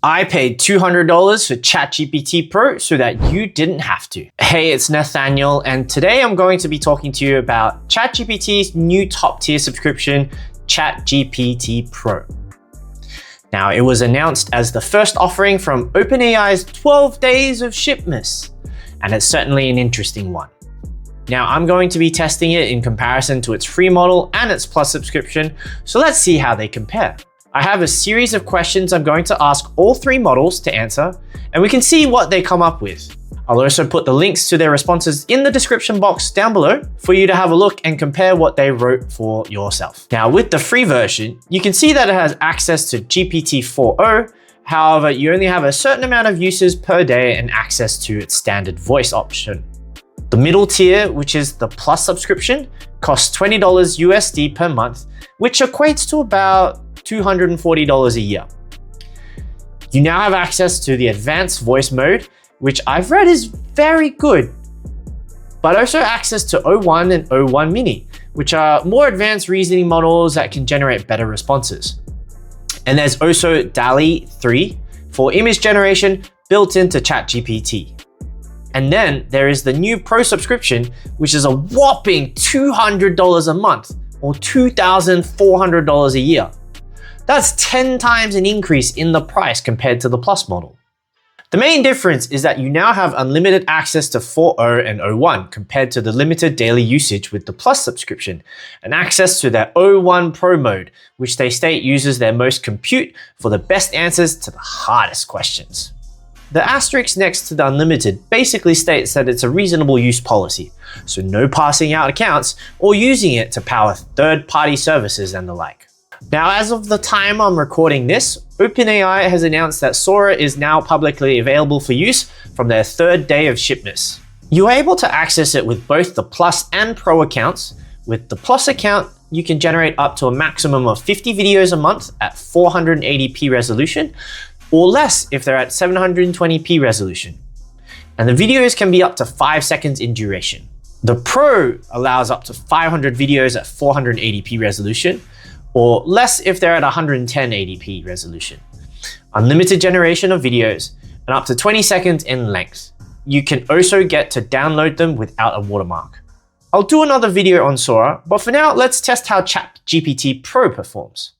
I paid $200 for ChatGPT Pro so that you didn't have to. Hey, it's Nathaniel, and today I'm going to be talking to you about ChatGPT's new top-tier subscription, ChatGPT Pro. Now, it was announced as the first offering from OpenAI's 12 days of shipmas, and it's certainly an interesting one. Now, I'm going to be testing it in comparison to its free model and its Plus subscription, so let's see how they compare. I have a series of questions I'm going to ask all three models to answer, and we can see what they come up with. I'll also put the links to their responses in the description box down below for you to have a look and compare what they wrote for yourself. Now, with the free version, you can see that it has access to GPT-4o. However, you only have a certain amount of uses per day and access to its standard voice option. The middle tier, which is the Plus subscription, costs $20 USD per month, which equates to about $240 a year. You now have access to the advanced voice mode, which I've read is very good, but also access to O1 and O1 Mini, which are more advanced reasoning models that can generate better responses. And there's also DALL-E 3 for image generation built into ChatGPT. And then there is the new Pro subscription, which is a whopping $200 a month or $2,400 a year. That's 10 times an increase in the price compared to the Plus model. The main difference is that you now have unlimited access to 4o and O1 compared to the limited daily usage with the Plus subscription, and access to their O1 Pro mode, which they state uses their most compute for the best answers to the hardest questions. The asterisk next to the unlimited basically states that it's a reasonable use policy, so no passing out accounts or using it to power third-party services and the like. Now, as of the time I'm recording this, OpenAI has announced that Sora is now publicly available for use from their third day of shipments. You're able to access it with both the Plus and Pro accounts. With the Plus account, you can generate up to a maximum of 50 videos a month at 480p resolution, or less if they're at 720p resolution. And the videos can be up to 5 seconds in duration. The Pro allows up to 500 videos at 480p resolution, or less if they're at 11080p resolution. Unlimited generation of videos, and up to 20 seconds in length. You can also get to download them without a watermark. I'll do another video on Sora, but for now, let's test how ChatGPT Pro performs.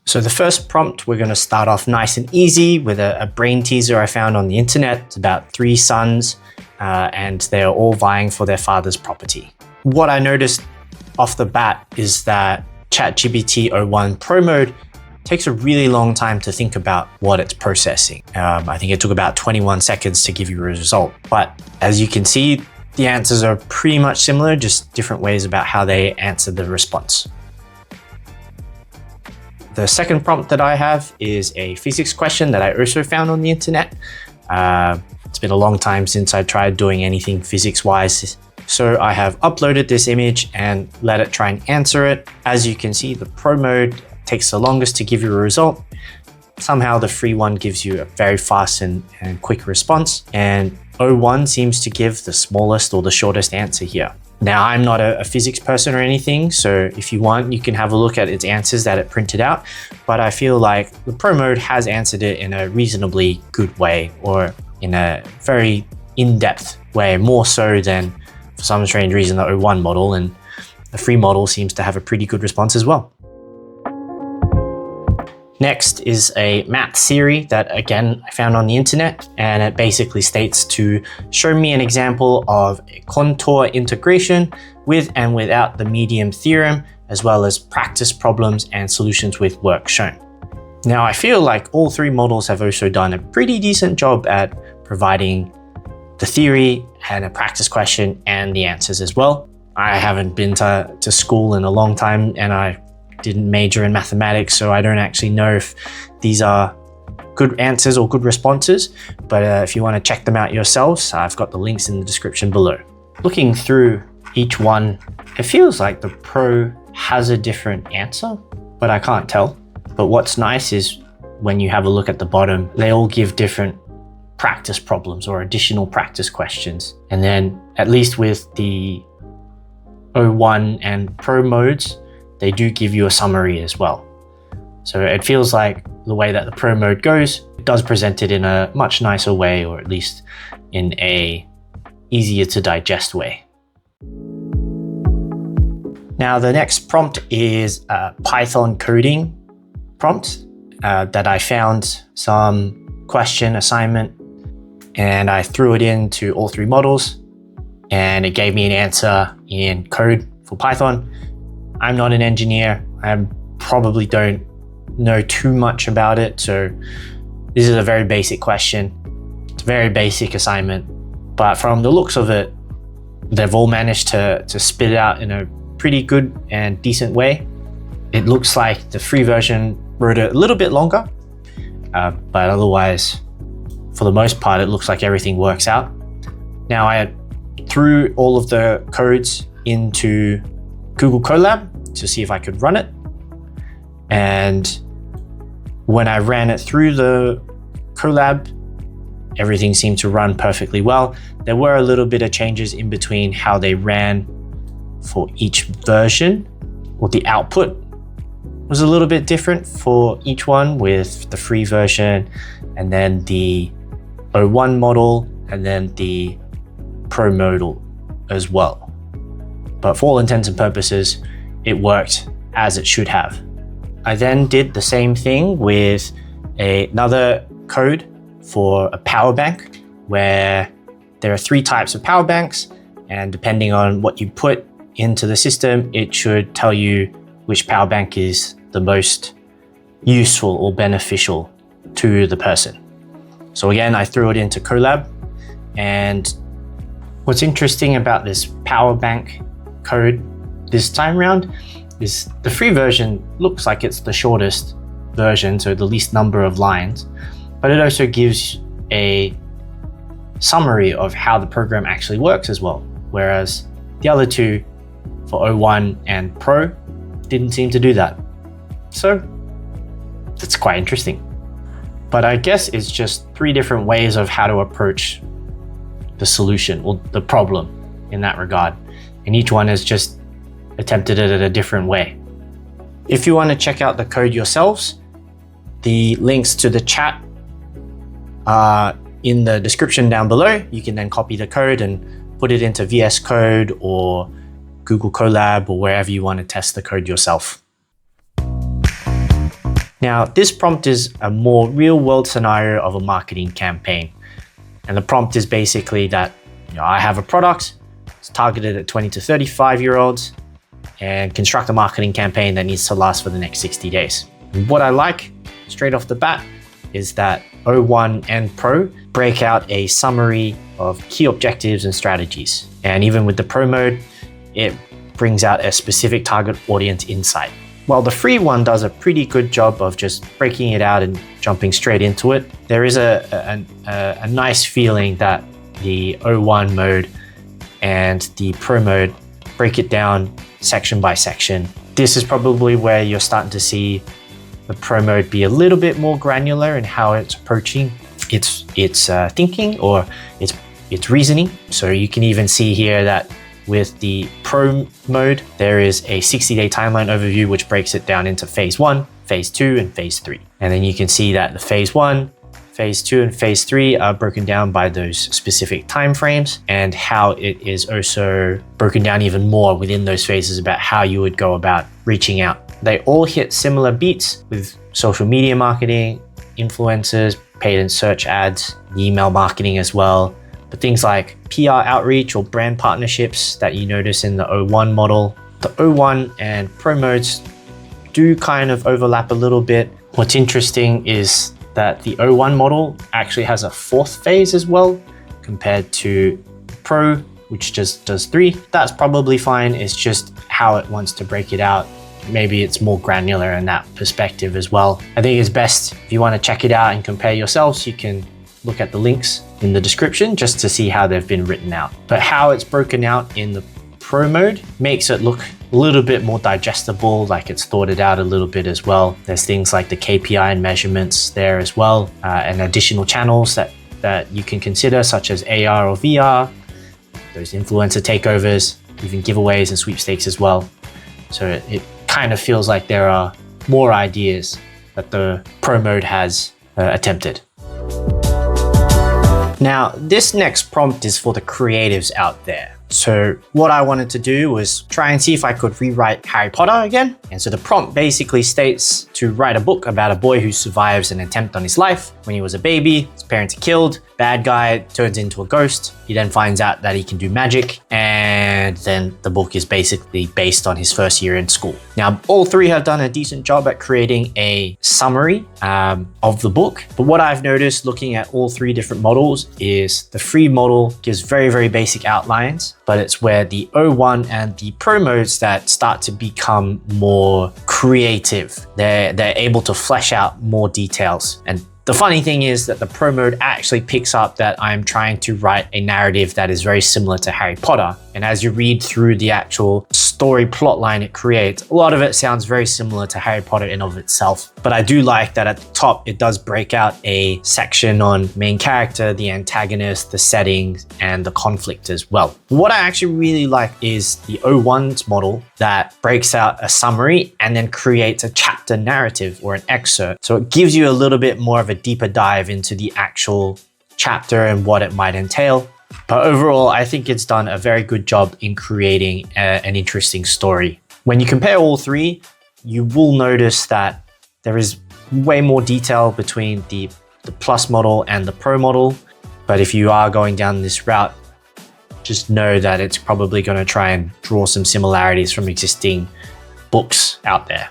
So the first prompt, we're going to start off nice and easy with a brain teaser I found on the internet. It's about 3 sons, and they're all vying for their father's property. What I noticed off the bat is that ChatGPT O1 Pro mode takes a really long time to think about what it's processing. I think it took about 21 seconds to give you a result. But as you can see, the answers are pretty much similar, just different ways about how they answer the response. The second prompt that I have is a physics question that I also found on the internet. It's been a long time since I tried doing anything physics-wise. So I have uploaded this image and let it try and answer it. As you can see, the Pro mode takes the longest to give you a result. Somehow the free one gives you a very fast and quick response. And O1 seems to give the smallest or the shortest answer here. Now, I'm not a physics person or anything, so if you want, you can have a look at its answers that it printed out. But I feel like the Pro mode has answered it in a reasonably good way, or in a very in-depth way, more so than for some strange reason the O1 model, and the free model seems to have a pretty good response as well. Next is a math theory that, again, I found on the internet, and it basically states to show me an example of a contour integration with and without the medium theorem, as well as practice problems and solutions with work shown. Now, I feel like all three models have also done a pretty decent job at providing the theory and a practice question and the answers as well. I haven't been to school in a long time, and I didn't major in mathematics, so I don't actually know if these are good answers or good responses, but if you want to check them out yourselves, I've got the links in the description below. Looking through each one, it feels like the Pro has a different answer, but I can't tell. But what's nice is when you have a look at the bottom, they all give different practice problems or additional practice questions. And then at least with the O1 and Pro modes, they do give you a summary as well. So it feels like the way that the Pro mode goes, it does present it in a much nicer way, or at least in a easier to digest way. Now, the next prompt is a Python coding prompt that I found some question assignment, and I threw it into all three models and it gave me an answer in code for Python. I'm not an engineer. I probably don't know too much about it. So this is a very basic question. It's a very basic assignment, but from the looks of it, they've all managed to spit it out in a pretty good and decent way. It looks like the free version wrote it a little bit longer, but otherwise, for the most part, it looks like everything works out. Now, I threw all of the codes into Google Colab to see if I could run it. And when I ran it through the Colab, everything seemed to run perfectly well. There were a little bit of changes in between how they ran for each version, or the output was a little bit different for each one, with the free version and then the O1 model and then the Pro model as well. But for all intents and purposes, it worked as it should have. I then did the same thing with another code for a power bank, where there are 3 types of power banks, and depending on what you put into the system, it should tell you which power bank is the most useful or beneficial to the person. So again, I threw it into Colab, and what's interesting about this power bank code this time around is the free version looks like it's the shortest version, so the least number of lines, but it also gives a summary of how the program actually works as well, whereas the other two for O1 and Pro didn't seem to do that. So that's quite interesting. But I guess it's just 3 different ways of how to approach the solution or the problem in that regard. And each one has just attempted it in a different way. If you want to check out the code yourselves, the links to the chat are in the description down below. You can then copy the code and put it into VS Code or Google Colab or wherever you want to test the code yourself. Now, this prompt is a more real-world scenario of a marketing campaign. And the prompt is basically that, I have a product, it's targeted at 20 to 35-year-olds, and construct a marketing campaign that needs to last for the next 60 days. And what I like straight off the bat is that O1 and Pro break out a summary of key objectives and strategies. And even with the Pro mode, it brings out a specific target audience insight. While the free one does a pretty good job of just breaking it out and jumping straight into it, there is a nice feeling that the O1 mode and the Pro mode break it down section by section. This is probably where you're starting to see the Pro mode be a little bit more granular in how it's approaching its thinking or its reasoning. So you can even see here that with the Pro mode, there is a 60-day timeline overview, which breaks it down into phase 1, phase 2, and phase 3. And then you can see that the phase 1, phase 2, and phase 3 are broken down by those specific timeframes, and how it is also broken down even more within those phases about how you would go about reaching out. They all hit similar beats with social media marketing, influencers, paid and search ads, email marketing as well. But things like PR outreach or brand partnerships that you notice in the O1 model. The O1 and Pro modes do kind of overlap a little bit. What's interesting is that the O1 model actually has a 4th phase as well, compared to Pro, which just does 3. That's probably fine. It's just how it wants to break it out. Maybe it's more granular in that perspective as well. I think it's best if you want to check it out and compare yourselves, you can look at the links in the description just to see how they've been written out. But how it's broken out in the Pro mode makes it look a little bit more digestible, like it's thought it out a little bit as well. There's things like the KPI and measurements there as well, and additional channels that you can consider, such as AR or VR, those influencer takeovers, even giveaways and sweepstakes as well. So it kind of feels like there are more ideas that the Pro mode has attempted. Now, this next prompt is for the creatives out there. So what I wanted to do was try and see if I could rewrite Harry Potter again. And so the prompt basically states to write a book about a boy who survives an attempt on his life. When he was a baby, his parents are killed, bad guy turns into a ghost. He then finds out that he can do magic, and then the book is basically based on his first year in school. Now, all three have done a decent job at creating a summary of the book. But what I've noticed looking at all three different models is the free model gives very, very basic outlines, but it's where the O1 and the Pro modes that start to become more creative. They're able to flesh out more details. And the funny thing is that the Pro mode actually picks up that I'm trying to write a narrative that is very similar to Harry Potter. And as you read through the actual story plot line it creates, a lot of it sounds very similar to Harry Potter in of itself. But I do like that at the top, it does break out a section on main character, the antagonist, the settings, and the conflict as well. What I actually really like is the O1's model that breaks out a summary and then creates a chapter narrative or an excerpt. So it gives you a little bit more of a deeper dive into the actual chapter and what it might entail. But overall, I think it's done a very good job in creating an interesting story. When you compare all three, you will notice that there is way more detail between the Plus model and the Pro model. But if you are going down this route, just know that it's probably going to try and draw some similarities from existing books out there.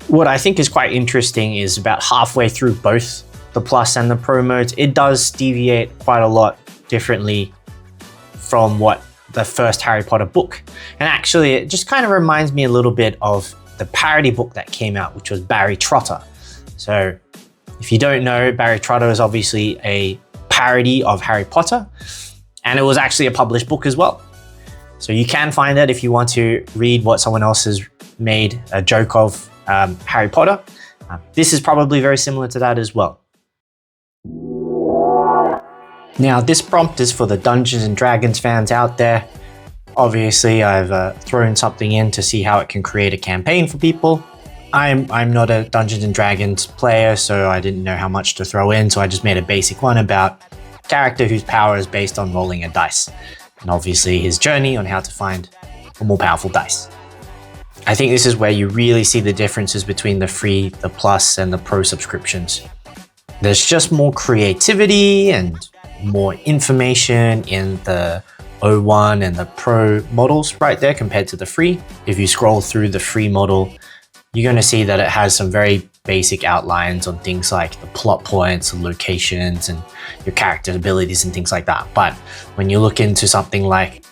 What I think is quite interesting is about halfway through both the Plus and the Pro modes, it does deviate quite a lot differently from what the first Harry Potter book. And actually, it just kind of reminds me a little bit of the parody book that came out, which was Barry Trotter. So if you don't know, Barry Trotter is obviously a parody of Harry Potter, and it was actually a published book as well. So you can find it if you want to read what someone else has made a joke of Harry Potter. This is probably very similar to that as well. Now, this prompt is for the Dungeons and Dragons fans out there. Obviously, I've thrown something in to see how it can create a campaign for people. I'm not a Dungeons and Dragons player, so I didn't know how much to throw in, so I just made a basic one about a character whose power is based on rolling a dice, and obviously his journey on how to find a more powerful dice. I think this is where you really see the differences between the free, the Plus, and the Pro subscriptions. There's just more creativity and more information in the O1 and the Pro models right there compared to the free. If you scroll through the free model, you're going to see that it has some very basic outlines on things like the plot points and locations and your character abilities and things like that. But when you look into something like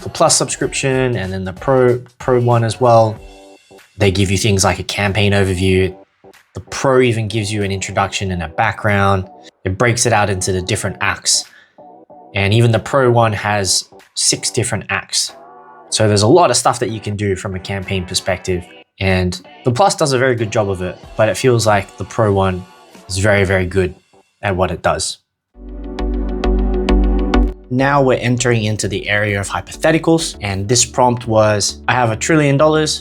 the Plus subscription and then the Pro one as well, they give you things like a campaign overview. The Pro even gives you an introduction and a background. It breaks it out into the different acts. And even the Pro one has 6 different acts. So there's a lot of stuff that you can do from a campaign perspective. And the Plus does a very good job of it, but it feels like the Pro one is very, very good at what it does. Now we're entering into the area of hypotheticals, and this prompt was, I have $1 trillion.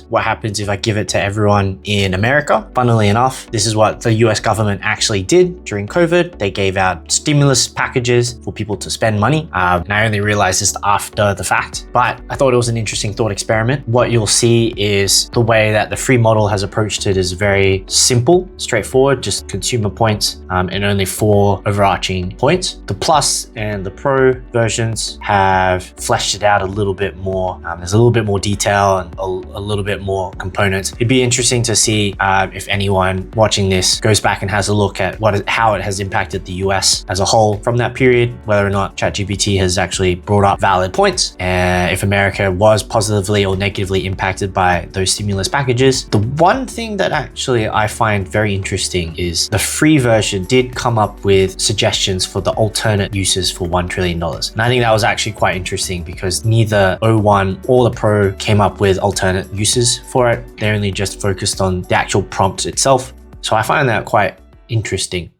What happens if I give it to everyone in America? Funnily enough, this is what the US government actually did during COVID. They gave out stimulus packages for people to spend money. And I only realized this after the fact, but I thought it was an interesting thought experiment. What you'll see is the way that the free model has approached it is very simple, straightforward, just consumer points and only 4 overarching points. The Plus and the Pro versions have fleshed it out a little bit more. There's a little bit more detail and a little bit more components. It'd be interesting to see if anyone watching this goes back and has a look at how it has impacted the US as a whole from that period, whether or not ChatGPT has actually brought up valid points, if America was positively or negatively impacted by those stimulus packages. The one thing that actually I find very interesting is the free version did come up with suggestions for the alternate uses for $1 trillion. And I think that was actually quite interesting because neither O1 or the Pro came up with alternate uses for it. They only just focused on the actual prompt itself. So I find that quite interesting.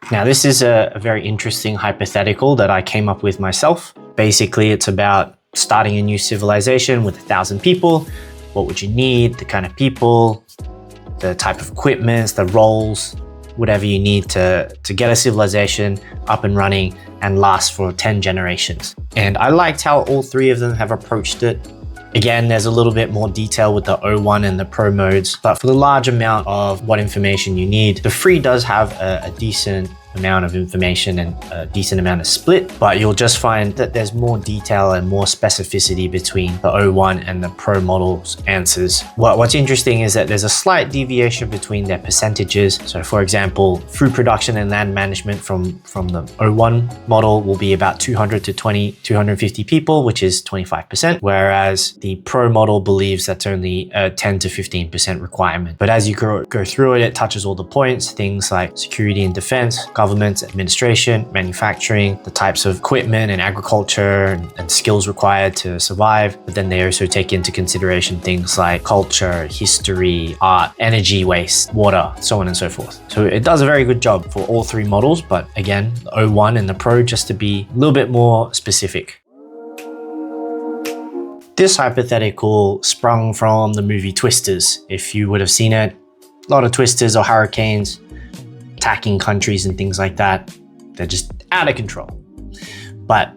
Now, this is a very interesting hypothetical that I came up with myself. Basically, it's about starting a new civilization with 1,000 people. What would you need? The kind of people, the type of equipment, the roles, whatever you need to get a civilization up and running and last for 10 generations. And I liked how all three of them have approached it. Again, there's a little bit more detail with the O1 and the Pro modes, but for the large amount of what information you need, the free does have a decent amount of information and a decent amount of split, but you'll just find that there's more detail and more specificity between the O1 and the Pro models answers. What's interesting is that there's a slight deviation between their percentages. So for example, food production and land management from the O1 model will be about 200 to 250 people, which is 25%, whereas the Pro model believes that's only a 10 to 15% requirement. But as you go through it, it touches all the points, things like security and defense, government, administration, manufacturing, the types of equipment and agriculture and skills required to survive. But then they also take into consideration things like culture, history, art, energy waste, water, so on and so forth. So it does a very good job for all three models, but again, the O1 and the Pro just to be a little bit more specific. This hypothetical sprung from the movie Twisters. If you would have seen it, a lot of twisters or hurricanes attacking countries and things like that. They're just out of control. But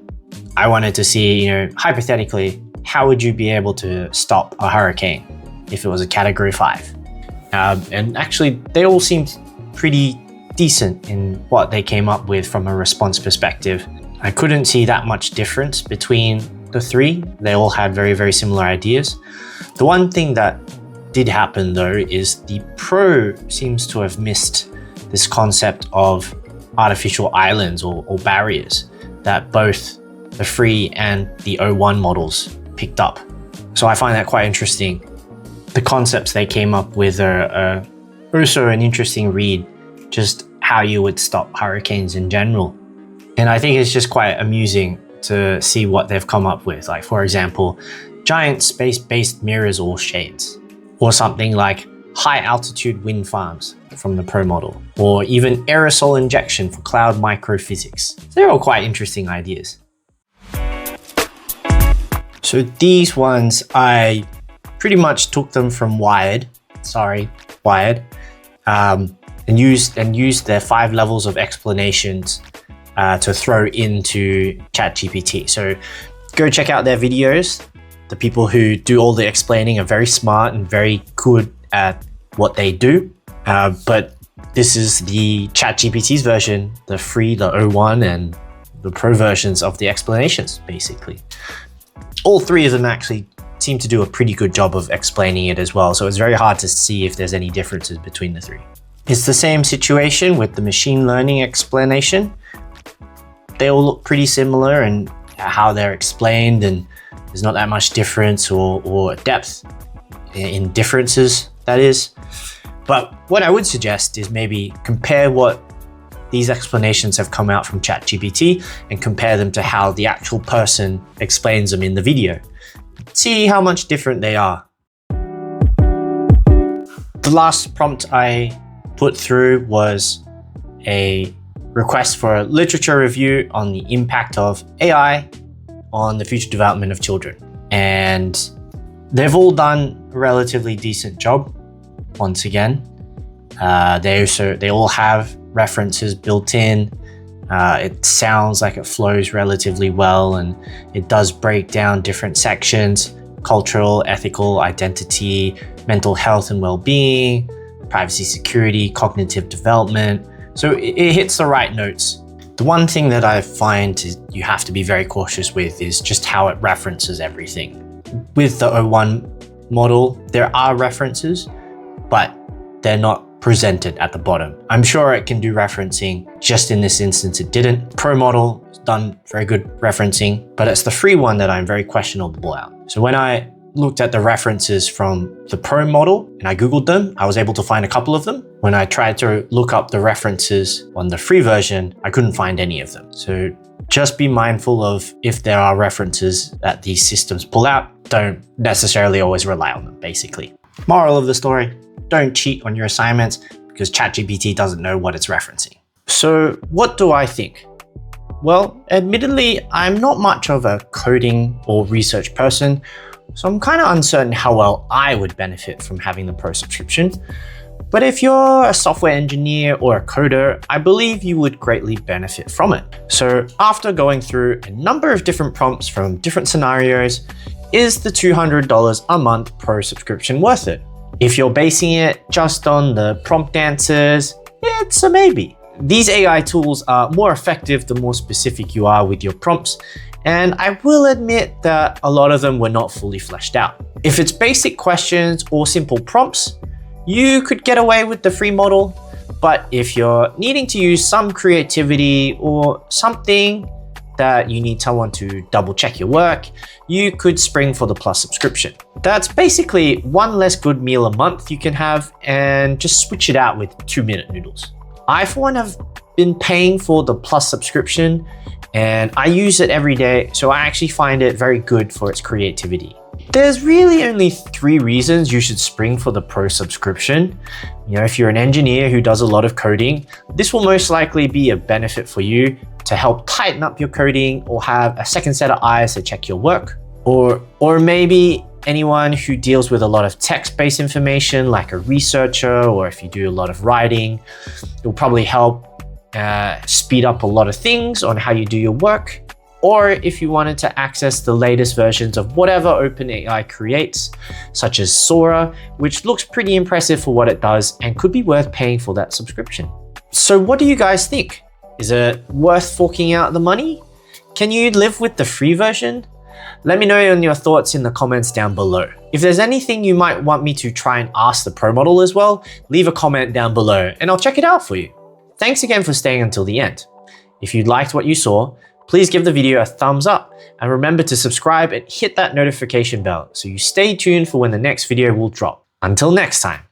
I wanted to see, hypothetically, how would you be able to stop a hurricane if it was a category 5? And actually, they all seemed pretty decent in what they came up with from a response perspective. I couldn't see that much difference between the three. They all had very, very similar ideas. The one thing that did happen though is the Pro seems to have missed this concept of artificial islands or barriers that both the free and the O1 models picked up. So I find that quite interesting. The concepts they came up with are also an interesting read, just how you would stop hurricanes in general. And I think it's just quite amusing to see what they've come up with. Like, for example, giant space-based mirrors or shades, or something like high altitude wind farms from the Pro model, or even aerosol injection for cloud microphysics. They're all quite interesting ideas. So these ones, I pretty much took them from Wired, and used their 5 levels of explanations to throw into ChatGPT. So go check out their videos. The people who do all the explaining are very smart and very good at what they do. But this is the ChatGPT's version, the free, the O1 and the Pro versions of the explanations, basically. All three of them actually seem to do a pretty good job of explaining it as well. So it's very hard to see if there's any differences between the three. It's the same situation with the machine learning explanation. They all look pretty similar in how they're explained, and there's not that much difference or depth in differences, that is. But what I would suggest is maybe compare what these explanations have come out from ChatGPT and compare them to how the actual person explains them in the video. See how much different they are. The last prompt I put through was a request for a literature review on the impact of AI on the future development of children. And they've all done a relatively decent job. Once again, they all have references built in. It sounds like it flows relatively well, and it does break down different sections: cultural, ethical, identity, mental health and well-being, privacy, security, cognitive development. So it hits the right notes. The one thing that I find you have to be very cautious with is just how it references everything. With the O1 model, there are references, but they're not presented at the bottom. I'm sure it can do referencing. Just in this instance, it didn't. Pro model has done very good referencing, but it's the free one that I'm very questionable about. So when I looked at the references from the Pro model and I Googled them, I was able to find a couple of them. When I tried to look up the references on the free version, I couldn't find any of them. So just be mindful of if there are references that these systems pull out, don't necessarily always rely on them, basically. Moral of the story, don't cheat on your assignments because ChatGPT doesn't know what it's referencing. So what do I think? Well, admittedly, I'm not much of a coding or research person, so I'm kind of uncertain how well I would benefit from having the Pro subscription. But if you're a software engineer or a coder, I believe you would greatly benefit from it. So after going through a number of different prompts from different scenarios, is the $200 a month Pro subscription worth it? If you're basing it just on the prompt answers, it's a maybe. These AI tools are more effective the more specific you are with your prompts, and I will admit that a lot of them were not fully fleshed out. If it's basic questions or simple prompts, you could get away with the free model, but if you're needing to use some creativity or something that you need someone to double check your work, you could spring for the Plus subscription. That's basically one less good meal a month you can have and just switch it out with 2-minute noodles. I, for one, have been paying for the Plus subscription and I use it every day, so I actually find it very good for its creativity. There's really only 3 reasons you should spring for the Pro subscription. If you're an engineer who does a lot of coding, this will most likely be a benefit for you to help tighten up your coding or have a second set of eyes to check your work. Or maybe anyone who deals with a lot of text-based information like a researcher, or if you do a lot of writing, it will probably help speed up a lot of things on how you do your work. Or if you wanted to access the latest versions of whatever OpenAI creates, such as Sora, which looks pretty impressive for what it does and could be worth paying for that subscription. So what do you guys think? Is it worth forking out the money? Can you live with the free version? Let me know your thoughts in the comments down below. If there's anything you might want me to try and ask the Pro model as well, leave a comment down below and I'll check it out for you. Thanks again for staying until the end. If you liked what you saw, please give the video a thumbs up and remember to subscribe and hit that notification bell so you stay tuned for when the next video will drop. Until next time.